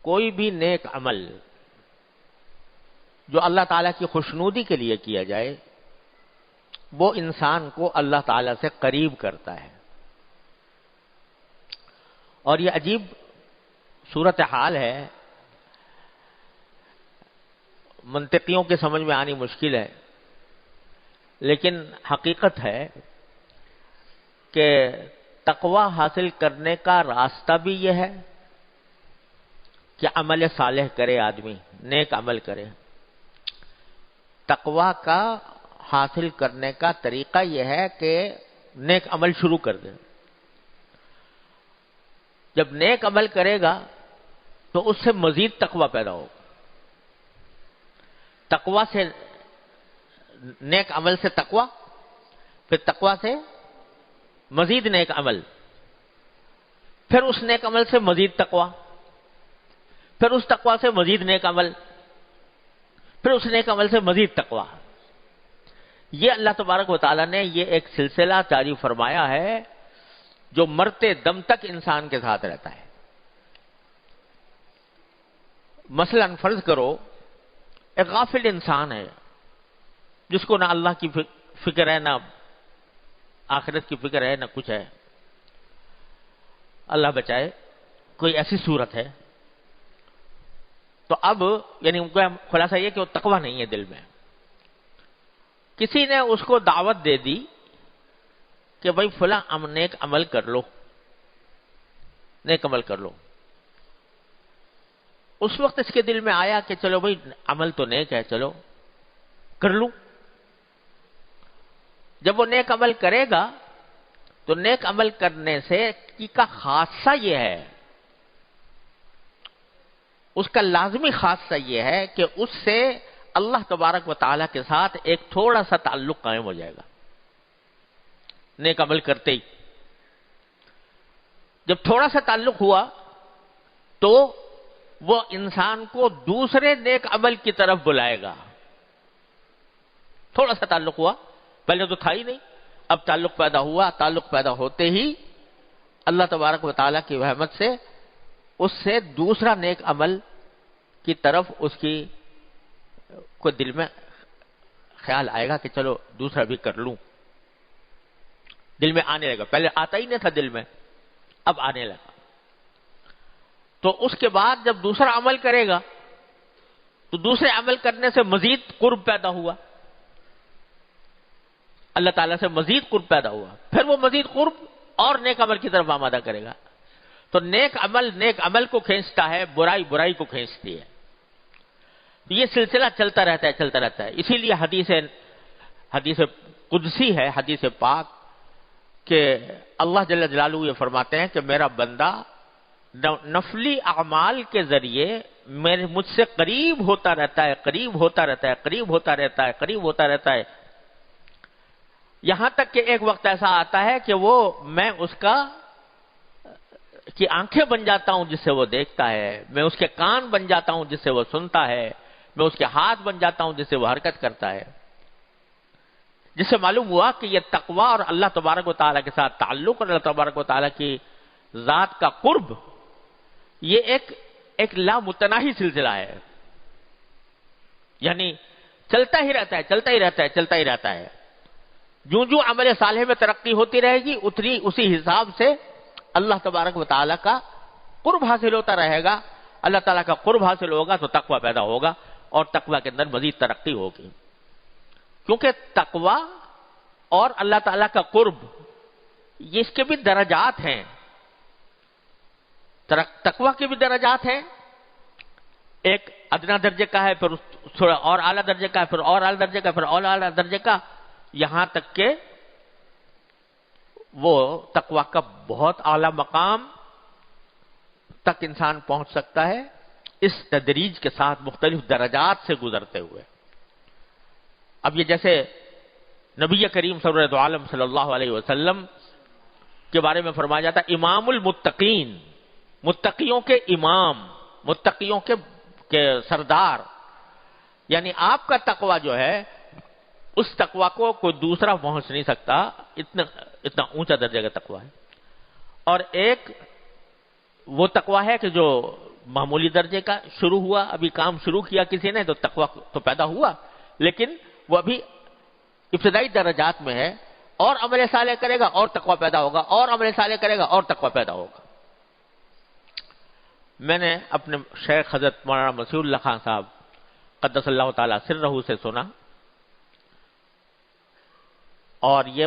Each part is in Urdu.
کوئی بھی نیک عمل جو اللہ تعالیٰ کی خوشنودی کے لیے کیا جائے وہ انسان کو اللہ تعالیٰ سے قریب کرتا ہے. اور یہ عجیب صورتحال ہے، منطقیوں کے سمجھ میں آنی مشکل ہے، لیکن حقیقت ہے کہ تقوی حاصل کرنے کا راستہ بھی یہ ہے کہ عمل صالح کرے، آدمی نیک عمل کرے. تقوی کا حاصل کرنے کا طریقہ یہ ہے کہ نیک عمل شروع کر دے. جب نیک عمل کرے گا تو اس سے مزید تقوی پیدا ہوگا. تقوی سے نیک عمل سے تقوی، پھر تقوی سے مزید نیک عمل، پھر اس نیک عمل سے مزید تقوی، پھر اس تقوی سے مزید نیک عمل، پھر اس نیک عمل سے مزید تقوی. یہ اللہ تبارک و تعالیٰ نے یہ ایک سلسلہ جاری فرمایا ہے جو مرتے دم تک انسان کے ساتھ رہتا ہے. مثلا فرض کرو ایک غافل انسان ہے جس کو نہ اللہ کی فکر ہے، نہ آخرت کی فکر ہے، نہ کچھ ہے. اللہ بچائے کوئی ایسی صورت ہے تو اب یعنی خلاصہ یہ کہ وہ تقوی نہیں ہے دل میں. کسی نے اس کو دعوت دے دی کہ بھائی فلاں نیک عمل کر لو، نیک عمل کر لو. اس وقت اس کے دل میں آیا کہ چلو بھائی عمل تو نیک ہے، چلو کر لوں. جب وہ نیک عمل کرے گا تو نیک عمل کرنے سے کا خاصہ یہ ہے، اس کا لازمی خاصہ یہ ہے کہ اس سے اللہ تبارک و تعالیٰ کے ساتھ ایک تھوڑا سا تعلق قائم ہو جائے گا. نیک عمل کرتے ہی جب تھوڑا سا تعلق ہوا تو وہ انسان کو دوسرے نیک عمل کی طرف بلائے گا. تھوڑا سا تعلق ہوا، پہلے تو تھا ہی نہیں، اب تعلق پیدا ہوا. تعلق پیدا ہوتے ہی اللہ تبارک و تعالیٰ کی رحمت سے اس سے دوسرا نیک عمل کی طرف اس کی کو دل میں خیال آئے گا کہ چلو دوسرا بھی کر لوں. دل میں آنے لگا، پہلے آتا ہی نہیں تھا دل میں، اب آنے لگا. تو اس کے بعد جب دوسرا عمل کرے گا تو دوسرے عمل کرنے سے مزید قرب پیدا ہوا، اللہ تعالیٰ سے مزید قرب پیدا ہوا. پھر وہ مزید قرب اور نیک عمل کی طرف آمادہ کرے گا. تو نیک عمل کو کھینچتا ہے، برائی کو کھینچتی ہے. یہ سلسلہ چلتا رہتا ہے. اسی لیے حدیث قدسی ہے، حدیث پاک، کہ اللہ جل جلالہ یہ فرماتے ہیں کہ میرا بندہ نفلی اعمال کے ذریعے مجھ سے قریب ہوتا رہتا ہے، یہاں تک کہ ایک وقت ایسا آتا ہے کہ میں اس کی آنکھیں بن جاتا ہوں جس سے وہ دیکھتا ہے، میں اس کے کان بن جاتا ہوں جس سے وہ سنتا ہے، میں اس کے ہاتھ بن جاتا ہوں جس سے وہ حرکت کرتا ہے. جس سے معلوم ہوا کہ یہ تقوی اور اللہ تبارک و تعالیٰ کے ساتھ تعلق اور اللہ تبارک و تعالیٰ کی ذات کا قرب یہ ایک لامتناہی سلسلہ ہے. یعنی چلتا ہی رہتا ہے. جو عمل صالح میں ترقی ہوتی رہے گی اسی حساب سے اللہ تبارک و تعالیٰ کا قرب حاصل ہوتا رہے گا. اللہ تعالیٰ کا قرب حاصل ہوگا تو تقوی پیدا ہوگا اور تقوی کے اندر مزید ترقی ہوگی. کیونکہ تقوی اور اللہ تعالیٰ کا قرب یہ اس کے بھی درجات ہیں. تقوی کے بھی درجات ہیں. ایک ادنا درجے کا ہے، پھر تھوڑا اور اعلیٰ درجے کا ہے، پھر اور اعلیٰ درجے کا، پھر اور اعلیٰ درجے کا، یہاں تک کہ وہ تقوی کا بہت اعلیٰ مقام تک انسان پہنچ سکتا ہے اس تدریج کے ساتھ مختلف درجات سے گزرتے ہوئے. اب یہ جیسے نبی کریم سرورت عالم صلی اللہ علیہ وسلم کے بارے میں فرمایا جاتا ہے امام المتقین، متقیوں کے امام، متقیوں کے سردار. یعنی آپ کا تقوی جو ہے اس تقوی کو کوئی دوسرا پہنچ نہیں سکتا، اتنا اونچا درجے کا تقوی ہے. اور ایک وہ تقوی ہے کہ جو معمولی درجے کا شروع ہوا، ابھی کام شروع کیا کسی نے تو تقویٰ تو پیدا ہوا، لیکن وہ ابھی ابتدائی درجات میں ہے، اور عمل صالح کرے گا اور تقویٰ پیدا ہوگا، اور عمل صالح کرے گا اور تقویٰ پیدا ہوگا۔ میں نے اپنے شیخ حضرت مولانا مسیح اللہ خان صاحب قدس اللہ تعالی سرہ سے سنا، اور یہ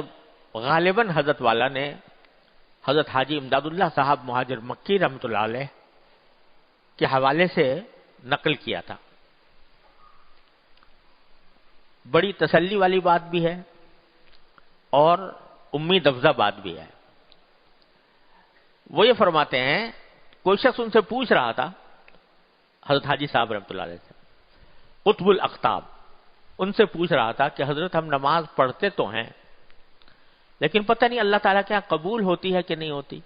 غالباً حضرت والا نے حضرت حاجی امداد اللہ صاحب مہاجر مکی رحمۃ اللہ علیہ کے حوالے سے نقل کیا تھا۔ بڑی تسلی والی بات بھی ہے اور امید افزا بات بھی ہے۔ وہ یہ فرماتے ہیں، کوئی شخص ان سے پوچھ رہا تھا، حضرت حاجی صاحب رحمۃ اللہ علیہ سے، قطب الاقطاب، ان سے پوچھ رہا تھا کہ حضرت ہم نماز پڑھتے تو ہیں لیکن پتہ نہیں اللہ تعالیٰ کیا قبول ہوتی ہے کہ نہیں ہوتی،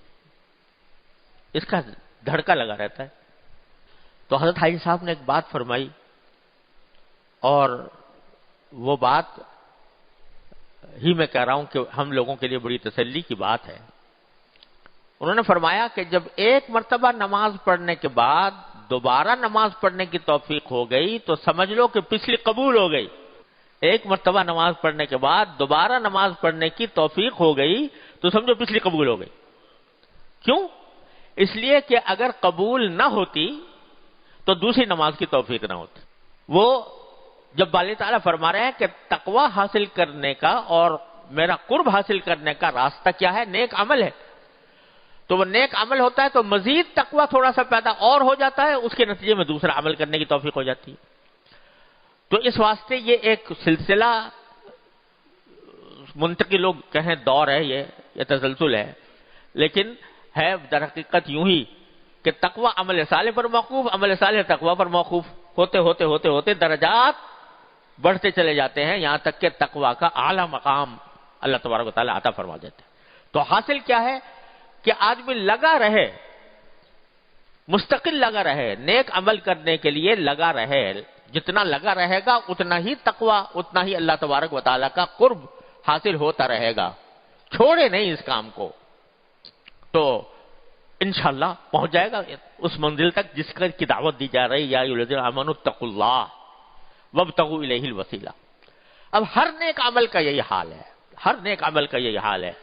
اس کا دھڑکا لگا رہتا ہے۔ تو حضرت حاجی صاحب نے ایک بات فرمائی، اور وہ بات ہی میں کہہ رہا ہوں کہ ہم لوگوں کے لیے بڑی تسلی کی بات ہے۔ انہوں نے فرمایا کہ جب ایک مرتبہ نماز پڑھنے کے بعد دوبارہ نماز پڑھنے کی توفیق ہو گئی تو سمجھ لو کہ پچھلی قبول ہو گئی۔ ایک مرتبہ نماز پڑھنے کے بعد دوبارہ نماز پڑھنے کی توفیق ہو گئی تو سمجھو پچھلی قبول ہو گئی۔ کیوں؟ اس لیے کہ اگر قبول نہ ہوتی تو دوسری نماز کی توفیق نہ ہوتی۔ وہ جب باری تعالیٰ فرما رہے ہیں کہ تقوی حاصل کرنے کا اور میرا قرب حاصل کرنے کا راستہ کیا ہے؟ نیک عمل ہے۔ تو وہ نیک عمل ہوتا ہے تو مزید تقوی تھوڑا سا پیدا اور ہو جاتا ہے، اس کے نتیجے میں دوسرا عمل کرنے کی توفیق ہو جاتی ہے۔ تو اس واسطے یہ ایک سلسلہ منتقل لوگ کہیں دور ہے، یہ تسلسل ہے، لیکن ہے در حقیقت یوں ہی کہ تقوی عمل صالح پر موقوف، عمل صالح تقوی پر موقوف ہوتے ہوتے ہوتے ہوتے درجات بڑھتے چلے جاتے ہیں، یہاں تک کہ تقوی کا اعلیٰ مقام اللہ تبارک و تعالیٰ عطا فرما دیتے ہیں۔ تو حاصل کیا ہے کہ آدمی لگا رہے، مستقل لگا رہے، نیک عمل کرنے کے لیے لگا رہے، جتنا لگا رہے گا اتنا ہی تقوی، اتنا ہی اللہ تبارک و تعالیٰ کا قرب حاصل ہوتا رہے گا، چھوڑے نہیں اس کام کو، تو انشاءاللہ پہنچ جائے گا اس منزل تک جس کی دعوت دی جا رہی، یا ایھا الذین آمنوا اتقوا اللہ وابتغوا الیہ الوسیلہ۔ اب ہر نیک عمل کا یہی حال ہے، ہر نیک عمل کا یہی حال ہے،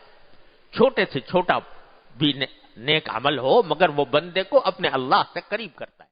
چھوٹے سے چھوٹا بھی نیک عمل ہو مگر وہ بندے کو اپنے اللہ سے قریب کرتا ہے۔